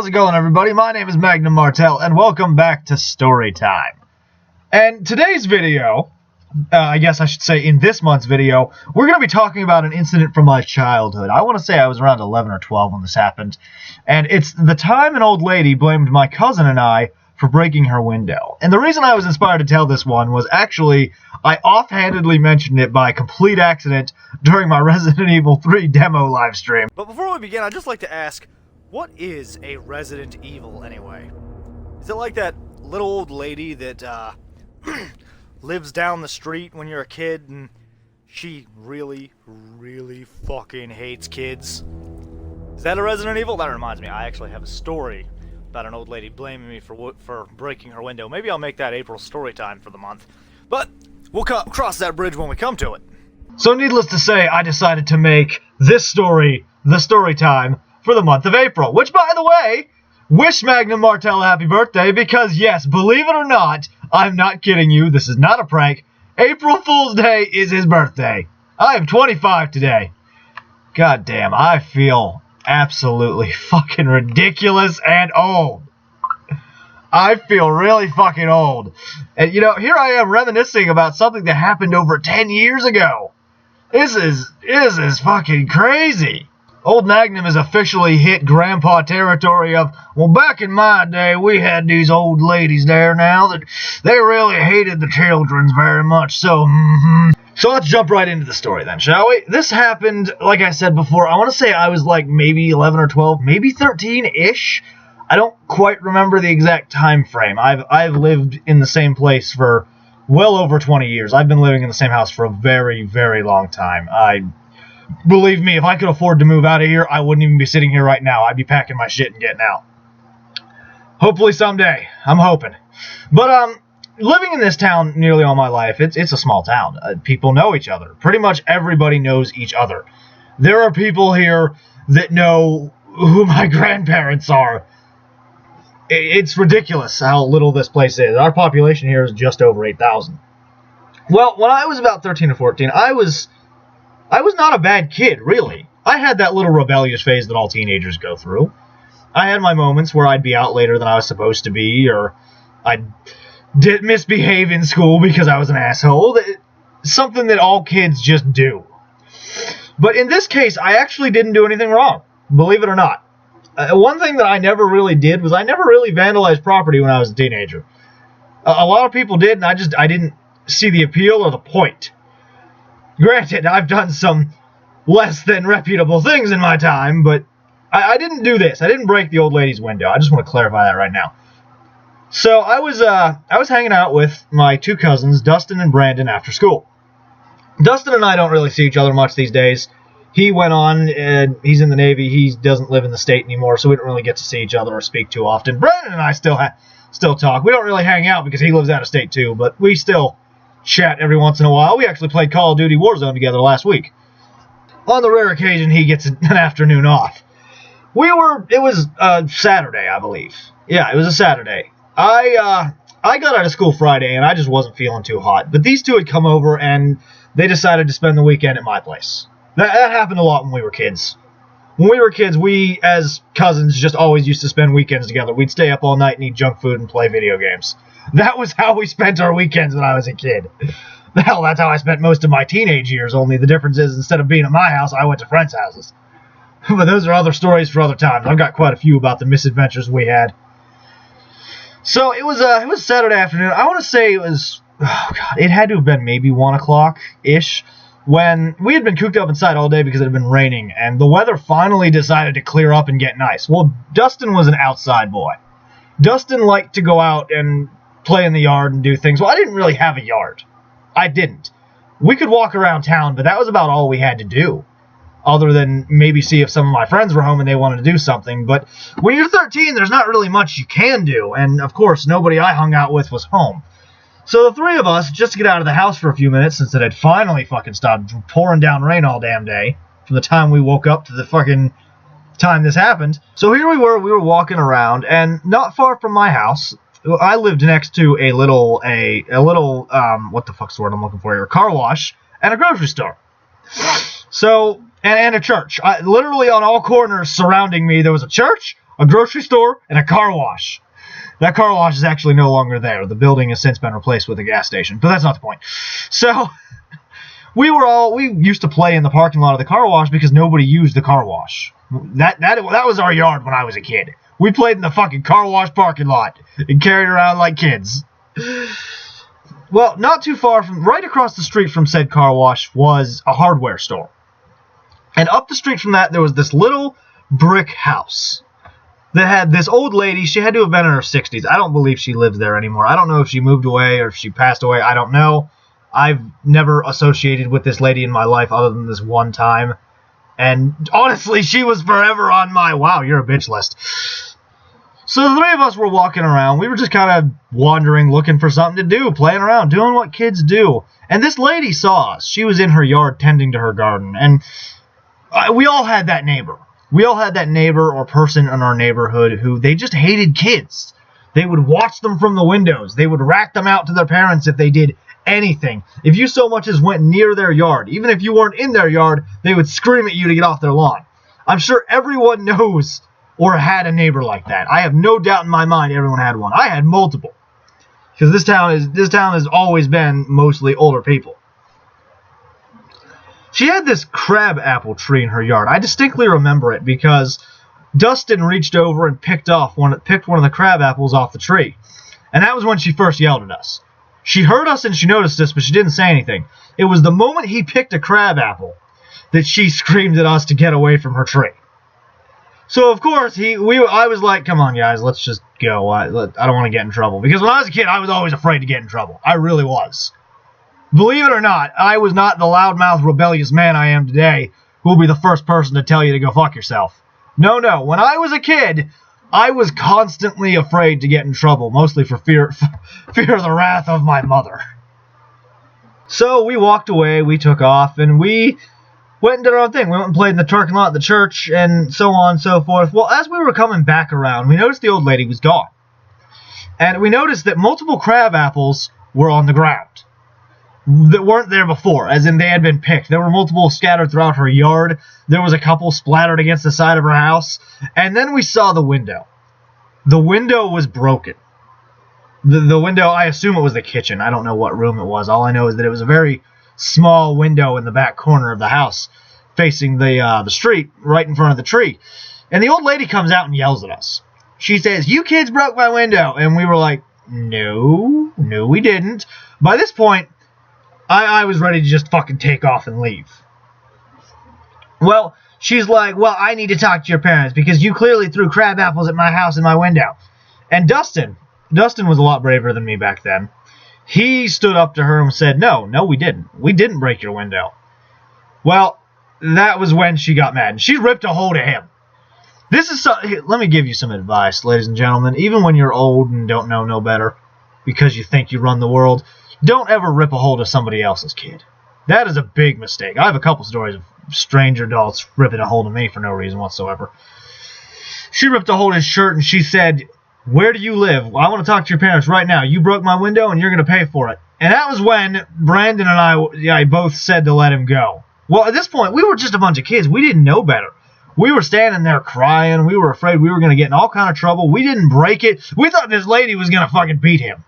how's it going, everybody? My name is Magnum and welcome back to Story Time. And today's video, I guess I should say in this month's video, we're going to be talking about an incident from my childhood. I want to say I was around 11 or 12 when this happened, and it's the time an old lady blamed my cousin and I for breaking her window. And the reason I was inspired to tell this one was actually I offhandedly mentioned it by complete accident during my Resident Evil 3 demo live stream. But before we begin, I'd just like to ask, what is a Resident Evil anyway? Is it like that little old lady that lives down the street when you're a kid and she really, really fucking hates kids? Is that a Resident Evil? That reminds me, I actually have a story about an old lady blaming me for breaking her window. Maybe I'll make that April story time for the month. But we'll cross that bridge when we come to it. So needless to say, I decided to make this story the story time for the month of April. Which, by the way, wish Magnum Martel a happy birthday because, yes, believe it or not, I'm not kidding you, this is not a prank. April Fool's Day is his birthday. I am 25 today. God damn, I feel absolutely fucking ridiculous and old. I feel really fucking old. And, you know, here I am reminiscing about something that happened over 10 years ago. This is fucking crazy. Old Magnum has officially hit grandpa territory of, well, back in my day, we had these old ladies there now that they really hated the children very much, so, So let's jump right into the story then, shall we? This happened, like I said before, I want to say I was like maybe 11 or 12, maybe 13-ish. I don't quite remember the exact time frame. I've lived in the same place for well over 20 years. I've been living in the same house for a very, very long time. Believe me, if I could afford to move out of here, I wouldn't even be sitting here right now. I'd be packing my shit and getting out. Hopefully someday. I'm hoping. But, living in this town nearly all my life, it's a small town. People know each other. Pretty much everybody knows each other. There are people here that know who my grandparents are. It's ridiculous how little this place is. Our population here is just over 8,000. Well, when I was about 13 or 14, I was not a bad kid, really. I had that little rebellious phase that all teenagers go through. I had my moments where I'd be out later than I was supposed to be, or I'd misbehave in school because I was an asshole. Something that all kids just do. But in this case, I actually didn't do anything wrong, believe it or not. One thing that I never really did was I never really vandalized property when I was a teenager. A lot of people did, and I didn't see the appeal or the point. Granted, I've done some less than reputable things in my time, but I didn't do this. I didn't break the old lady's window. I just want to clarify that right now. So I was hanging out with my two cousins, Dustin and Brandon, after school. Dustin and I don't really see each other much these days. He went on, and he's in the Navy. He doesn't live in the state anymore, so we don't really get to see each other or speak too often. Brandon and I still talk. We don't really hang out because he lives out of state too, but we still chat every once in a while. We actually played Call of Duty Warzone together last week. On the rare occasion, he gets an afternoon off. It was Saturday, I believe. Yeah, it was a Saturday. I got out of school Friday, and I just wasn't feeling too hot. But these two had come over, and they decided to spend the weekend at my place. That happened a lot when we were kids. When we were kids, we, as cousins, just always used to spend weekends together. We'd stay up all night and eat junk food and play video games. That was how we spent our weekends when I was a kid. Hell, that's how I spent most of my teenage years, only the difference is instead of being at my house, I went to friends' houses. But those are other stories for other times. I've got quite a few about the misadventures we had. So it was Saturday afternoon. I want to say it had to have been maybe 1 o'clock-ish, when we had been cooped up inside all day because it had been raining, and the weather finally decided to clear up and get nice. Well, Dustin was an outside boy. Dustin liked to go out and play in the yard and do things. Well, I didn't really have a yard. I didn't. We could walk around town, but that was about all we had to do, other than maybe see if some of my friends were home and they wanted to do something. But when you're 13, there's not really much you can do, and of course, nobody I hung out with was home. So the three of us, just to get out of the house for a few minutes, since it had finally fucking stopped pouring down rain all damn day, from the time we woke up to the fucking time this happened. So here we were walking around, and not far from my house, I lived next to a little, what the fuck's the word I'm looking for here, a car wash, and a grocery store. So, and a church. Literally on all corners surrounding me, there was a church, a grocery store, and a car wash. That car wash is actually no longer there. The building has since been replaced with a gas station, but that's not the point. So we used to play in the parking lot of the car wash because nobody used the car wash. That was our yard when I was a kid. We played in the fucking car wash parking lot and carried around like kids. Well, not too far from, right across the street from said car wash was a hardware store. And up the street from that, there was this little brick house that had this old lady. She had to have been in her 60s. I don't believe she lives there anymore. I don't know if she moved away or if she passed away. I don't know. I've never associated with this lady in my life other than this one time. And honestly, she was forever on my wow, you're a bitch list. So the three of us were walking around. We were just kind of wandering, looking for something to do, playing around, doing what kids do. And this lady saw us. She was in her yard tending to her garden. And we all had that neighbor. We all had that neighbor or person in our neighborhood who they just hated kids. They would watch them from the windows. They would rat them out to their parents if they did anything. If you so much as went near their yard, even if you weren't in their yard, they would scream at you to get off their lawn. I'm sure everyone knows or had a neighbor like that. I have no doubt in my mind everyone had one. I had multiple. Because this town has always been mostly older people. She had this crab apple tree in her yard. I distinctly remember it because Dustin reached over and picked one of the crab apples off the tree. And that was when she first yelled at us. She heard us and she noticed us, but she didn't say anything. It was the moment he picked a crab apple that she screamed at us to get away from her tree. So, of course, I was like, come on, guys, let's just go. I don't want to get in trouble. Because when I was a kid, I was always afraid to get in trouble. I really was. Believe it or not, I was not the loudmouth, rebellious man I am today who will be the first person to tell you to go fuck yourself. No. When I was a kid, I was constantly afraid to get in trouble, mostly for fear of the wrath of my mother. So we walked away, we took off, and we went and did our own thing. We went and played in the parking lot at the church, and so on and so forth. Well, as we were coming back around, we noticed the old lady was gone. And we noticed that multiple crab apples were on the ground that weren't there before, as in they had been picked. There were multiple scattered throughout her yard. There was a couple splattered against the side of her house. And then we saw the window. The window was broken. The window, I assume it was the kitchen. I don't know what room it was. All I know is that it was a very small window in the back corner of the house facing the street right in front of the tree. And the old lady comes out and yells at us. She says, "You kids broke my window." And we were like, no, we didn't. By this point, I was ready to just fucking take off and leave. Well, she's like, "Well, I need to talk to your parents because you clearly threw crab apples at my house and my window." And Dustin was a lot braver than me back then. He stood up to her and said, No, we didn't. We didn't break your window. Well, that was when she got mad. And she ripped a hold of him. Let me give you some advice, ladies and gentlemen. Even when you're old and don't know no better because you think you run the world, don't ever rip a hold of somebody else's kid. That is a big mistake. I have a couple stories of stranger adults ripping a hold of me for no reason whatsoever. She ripped a hold of his shirt and she said, "Where do you live? I want to talk to your parents right now. You broke my window and you're going to pay for it." And that was when Brandon and I both said to let him go. Well, at this point, we were just a bunch of kids. We didn't know better. We were standing there crying. We were afraid we were going to get in all kind of trouble. We didn't break it. We thought this lady was going to fucking beat him.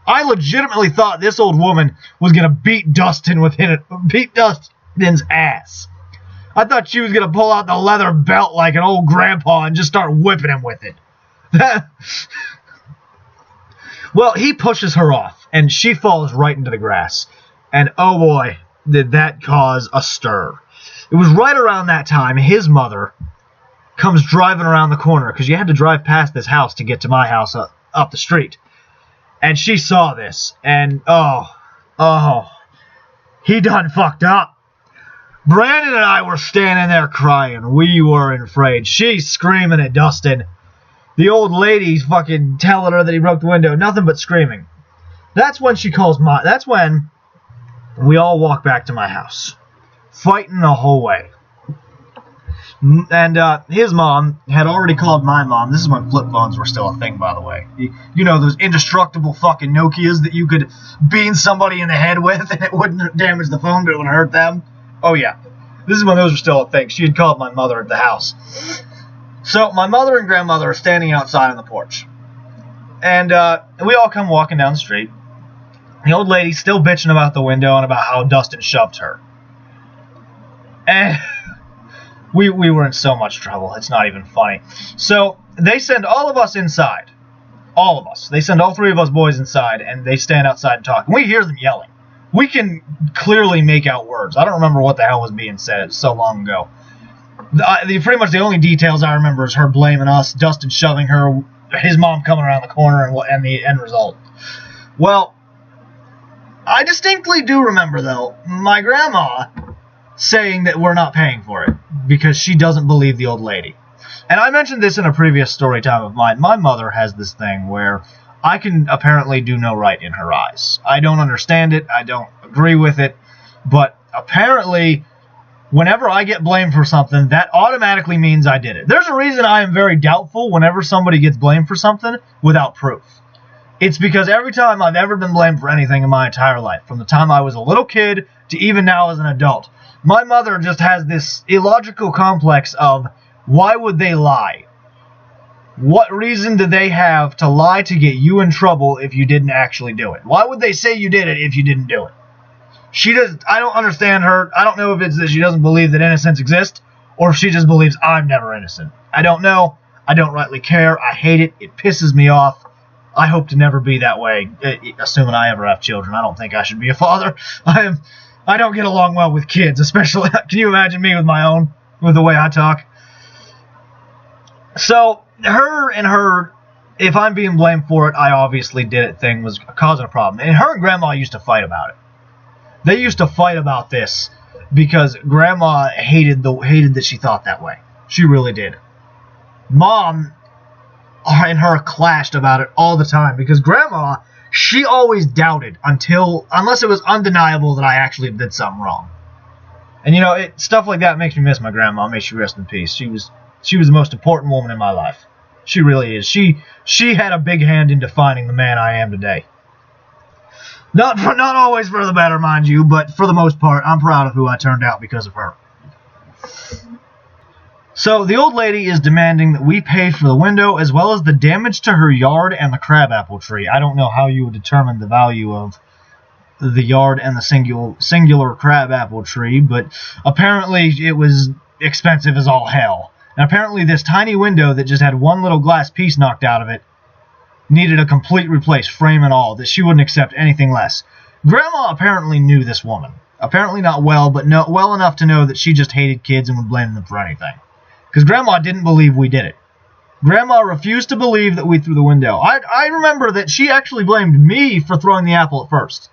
I legitimately thought this old woman was going to beat Dustin's ass. I thought she was going to pull out the leather belt like an old grandpa and just start whipping him with it. Well, he pushes her off, and she falls right into the grass. And oh boy, did that cause a stir. It was right around that time his mother comes driving around the corner, because you had to drive past this house to get to my house up the street. And she saw this, and he done fucked up. Brandon and I were standing there crying. We were afraid. She's screaming at Dustin. The old lady's fucking telling her that he broke the window. Nothing but screaming. That's when we all walk back to my house. Fighting the whole way. And his mom had already called my mom. This is when flip phones were still a thing, by the way. You know, those indestructible fucking Nokias that you could bean somebody in the head with and it wouldn't damage the phone, but it would hurt them? Oh, yeah. This is when those were still a thing. She had called my mother at the house. So my mother and grandmother are standing outside on the porch. And we all come walking down the street. The old lady's still bitching about the window and about how Dustin shoved her. And we were in so much trouble. It's not even funny. So they send all of us inside. All of us. They send all three of us boys inside, and they stand outside and talk. And we hear them yelling. We can clearly make out words. I don't remember what the hell was being said. It's so long ago. Pretty much the only details I remember is her blaming us, Dustin shoving her, his mom coming around the corner, and the end result. Well, I distinctly do remember, though, my grandma saying that we're not paying for it because she doesn't believe the old lady. And I mentioned this in a previous story time of mine. My mother has this thing where I can apparently do no right in her eyes. I don't understand it. I don't agree with it. But apparently, whenever I get blamed for something, that automatically means I did it. There's a reason I am very doubtful whenever somebody gets blamed for something without proof. It's because every time I've ever been blamed for anything in my entire life, from the time I was a little kid to even now as an adult, my mother just has this illogical complex of, why would they lie? What reason do they have to lie to get you in trouble if you didn't actually do it? Why would they say you did it if you didn't do it? I don't understand her. I don't know if it's that she doesn't believe that innocence exists, or if she just believes I'm never innocent. I don't know. I don't rightly care. I hate it. It pisses me off. I hope to never be that way, assuming I ever have children. I don't think I should be a father. I don't get along well with kids, especially. Can you imagine me with my own, with the way I talk? So, her, if I'm being blamed for it, I obviously did it thing was causing a problem. And her and Grandma used to fight about it. They used to fight about this because Grandma hated that she thought that way. She really did. Mom and her clashed about it all the time because Grandma, she always doubted unless it was undeniable that I actually did something wrong. And stuff like that makes me miss my grandma. May she rest in peace. She was the most important woman in my life. She really is. She had a big hand in defining the man I am today. Not always for the better, mind you, but for the most part, I'm proud of who I turned out because of her. So the old lady is demanding that we pay for the window as well as the damage to her yard and the crabapple tree. I don't know how you would determine the value of the yard and the singular crabapple tree, but apparently it was expensive as all hell. And apparently this tiny window that just had one little glass piece knocked out of it needed a complete replace, frame and all, that she wouldn't accept anything less. Grandma apparently knew this woman. Apparently not well, but well enough to know that she just hated kids and would blame them for anything. Because Grandma didn't believe we did it. Grandma refused to believe that we threw the window. I remember that she actually blamed me for throwing the apple at first.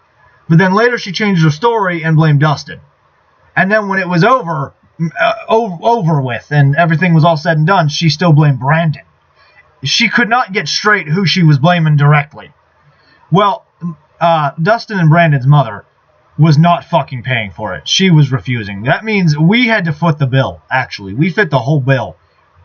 But then later she changed her story and blamed Dustin. And then when it was over with and everything was all said and done, she still blamed Brandon. She could not get straight who she was blaming directly. Well, Dustin and Brandon's mother was not fucking paying for it. She was refusing. That means we had to foot the bill, actually. We fit the whole bill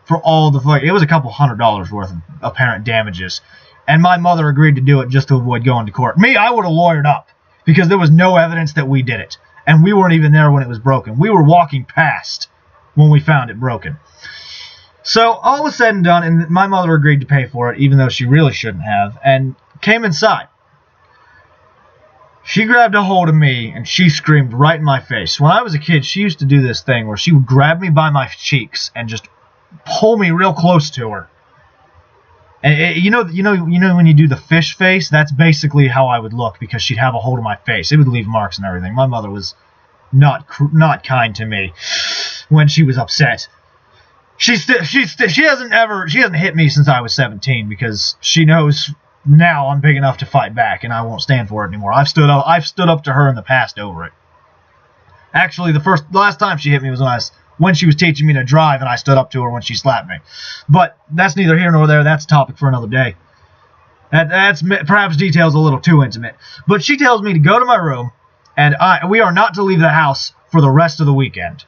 for all the fuck. It was a couple $100 worth of apparent damages. And my mother agreed to do it just to avoid going to court. Me, I would have lawyered up because there was no evidence that we did it. And we weren't even there when it was broken. We were walking past when we found it broken. So all was said and done, and my mother agreed to pay for it, even though she really shouldn't have, and came inside. She grabbed a hold of me, and she screamed right in my face. When I was a kid, she used to do this thing where she would grab me by my cheeks and just pull me real close to her. And you know when you do the fish face, that's basically how I would look because she'd have a hold of my face. It would leave marks and everything. My mother was not kind to me when she was upset. She hasn't hit me since I was 17 because she knows now I'm big enough to fight back and I won't stand for it anymore. I've stood up to her in the past over it. Actually, the last time she hit me was when she was teaching me to drive and I stood up to her when she slapped me. But that's neither here nor there. That's a topic for another day. That's perhaps details a little too intimate. But she tells me to go to my room and we are not to leave the house for the rest of the weekend.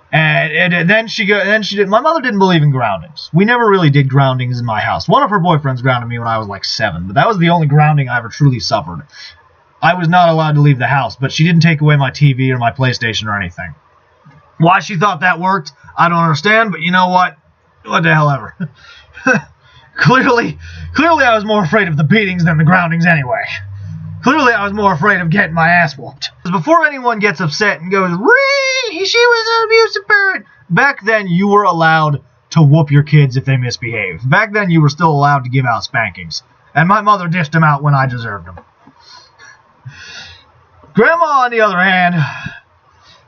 And then she did. My mother didn't believe in groundings. We never really did groundings in my house. One of her boyfriends grounded me when I was like 7, but that was the only grounding I ever truly suffered. I was not allowed to leave the house, but she didn't take away my TV or my PlayStation or anything. Why she thought that worked, I don't understand, but you know what? What the hell ever. Clearly I was more afraid of the beatings than the groundings anyway. Clearly I was more afraid of getting my ass whooped. Before anyone gets upset and goes, "Ree, she was an abusive parent," back then you were allowed to whoop your kids if they misbehaved. Back then you were still allowed to give out spankings. And my mother dished them out when I deserved them. Grandma, on the other hand,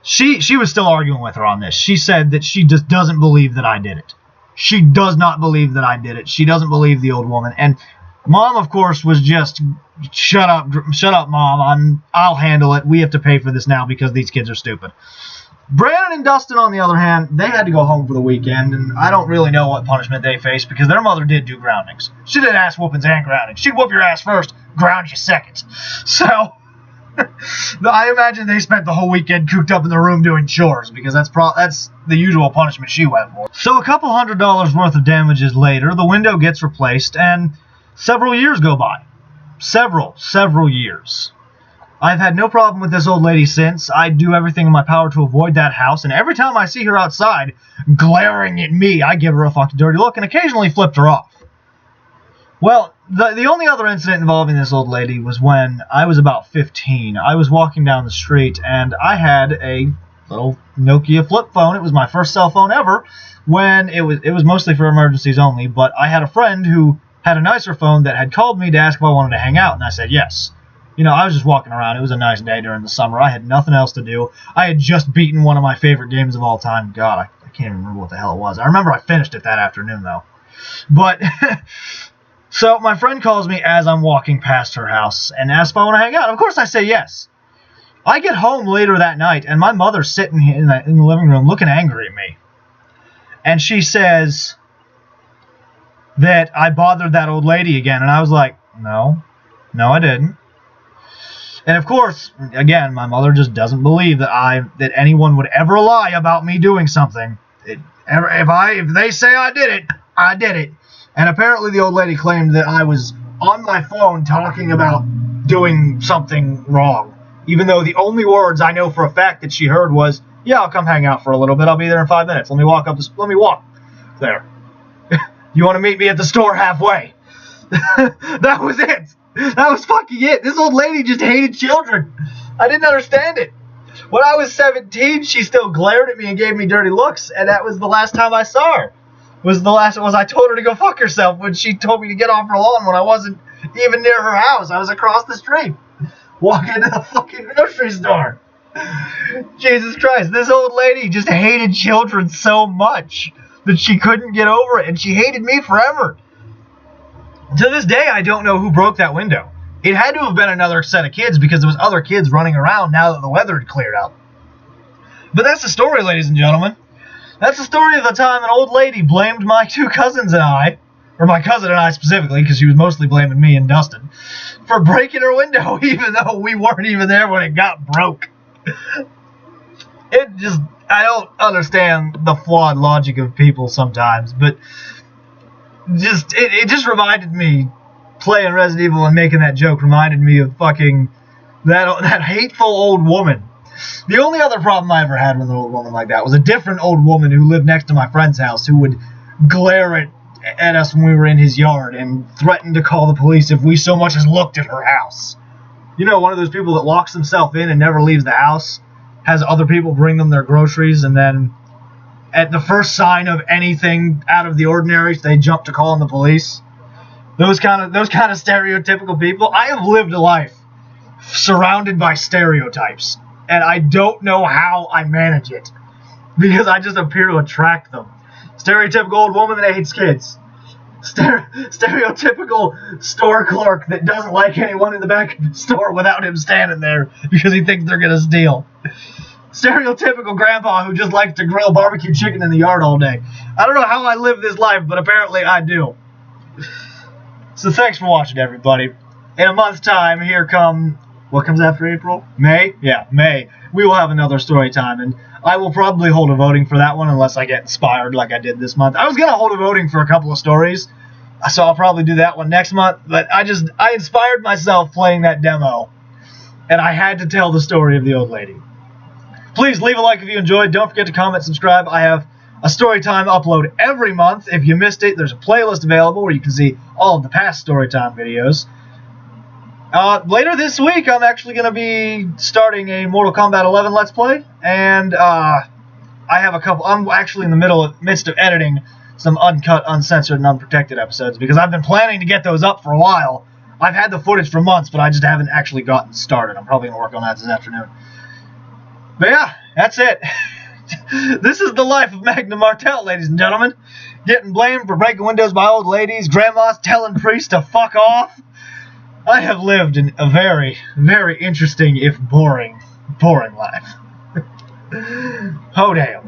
she was still arguing with her on this. She said that she just doesn't believe that I did it. She does not believe that I did it. She doesn't believe the old woman. And Mom, of course, was just, shut up, Mom. I'll handle it. We have to pay for this now because these kids are stupid. Brandon and Dustin, on the other hand, they had to go home for the weekend, and I don't really know what punishment they faced because their mother did do groundings. She did ass whoopings and groundings. She'd whoop your ass first, ground you second. So, I imagine they spent the whole weekend cooped up in the room doing chores because that's the usual punishment she went for. So a couple $100 worth of damages later, the window gets replaced, and several years go by. Several years. I've had no problem with this old lady since. I do everything in my power to avoid that house, and every time I see her outside glaring at me, I give her a fucking dirty look and occasionally flipped her off. Well, the only other incident involving this old lady was when I was about 15. I was walking down the street, and I had a little Nokia flip phone. It was my first cell phone ever, when it was mostly for emergencies only, but I had a friend who had a nicer phone that had called me to ask if I wanted to hang out, and I said yes. You know, I was just walking around. It was a nice day during the summer. I had nothing else to do. I had just beaten one of my favorite games of all time. God, I can't even remember what the hell it was. I remember I finished it that afternoon, though. But, so my friend calls me as I'm walking past her house and asks if I want to hang out. Of course I say yes. I get home later that night, and my mother's sitting in the living room looking angry at me. And she says that I bothered that old lady again. And I was like, no, I didn't. And of course, again, my mother just doesn't believe that anyone would ever lie about me doing something. If they say I did it, I did it. And apparently the old lady claimed that I was on my phone talking about doing something wrong, even though the only words I know for a fact that she heard was, "Yeah, I'll come hang out for a little bit. I'll be there in 5 minutes. Let me walk there. You want to meet me at the store halfway?" That was it. That was fucking it. This old lady just hated children. I didn't understand it. When I was 17, she still glared at me and gave me dirty looks, and that was the last time I saw her. I told her to go fuck herself when she told me to get off her lawn when I wasn't even near her house. I was across the street, walking to the fucking grocery store. Jesus Christ, this old lady just hated children so much that she couldn't get over it, and she hated me forever. To this day, I don't know who broke that window. It had to have been another set of kids because there was other kids running around now that the weather had cleared up. But that's the story, ladies and gentlemen. That's the story of the time an old lady blamed my two cousins and I, or my cousin and I specifically, because she was mostly blaming me and Dustin, for breaking her window, even though we weren't even there when it got broke. I don't understand the flawed logic of people sometimes, but it just reminded me, playing Resident Evil and making that joke reminded me of fucking that hateful old woman. The only other problem I ever had with an old woman like that was a different old woman who lived next to my friend's house who would glare at us when we were in his yard and threaten to call the police if we so much as looked at her house. You know, one of those people that locks himself in and never leaves the house, has other people bring them their groceries, and then at the first sign of anything out of the ordinary, they jump to calling the police. Those kind of stereotypical people. I have lived a life surrounded by stereotypes, and I don't know how I manage it because I just appear to attract them. Stereotypical old woman that hates kids. Stereotypical store clerk that doesn't like anyone in the back of the store without him standing there because he thinks they're gonna steal. Stereotypical grandpa who just likes to grill barbecue chicken in the yard all day. I don't know how I live this life, but apparently I do. So thanks for watching, everybody. In a month's time, what comes after April? May? Yeah, May. We will have another story time, and I will probably hold a voting for that one unless I get inspired like I did this month. I was going to hold a voting for a couple of stories, so I'll probably do that one next month, but I inspired myself playing that demo, and I had to tell the story of the old lady. Please leave a like if you enjoyed. Don't forget to comment, subscribe. I have a Storytime upload every month. If you missed it, there's a playlist available where you can see all of the past Storytime videos. Later this week, I'm actually going to be starting a Mortal Kombat 11 Let's Play, and I have a couple. I'm actually in the midst of editing some uncut, uncensored, and unprotected episodes because I've been planning to get those up for a while. I've had the footage for months, but I just haven't actually gotten started. I'm probably going to work on that this afternoon. But yeah, that's it. This is the life of Magnum Martell, ladies and gentlemen. Getting blamed for breaking windows by old ladies, grandmas telling priests to fuck off. I have lived in a very, very interesting, if boring life. Oh damn.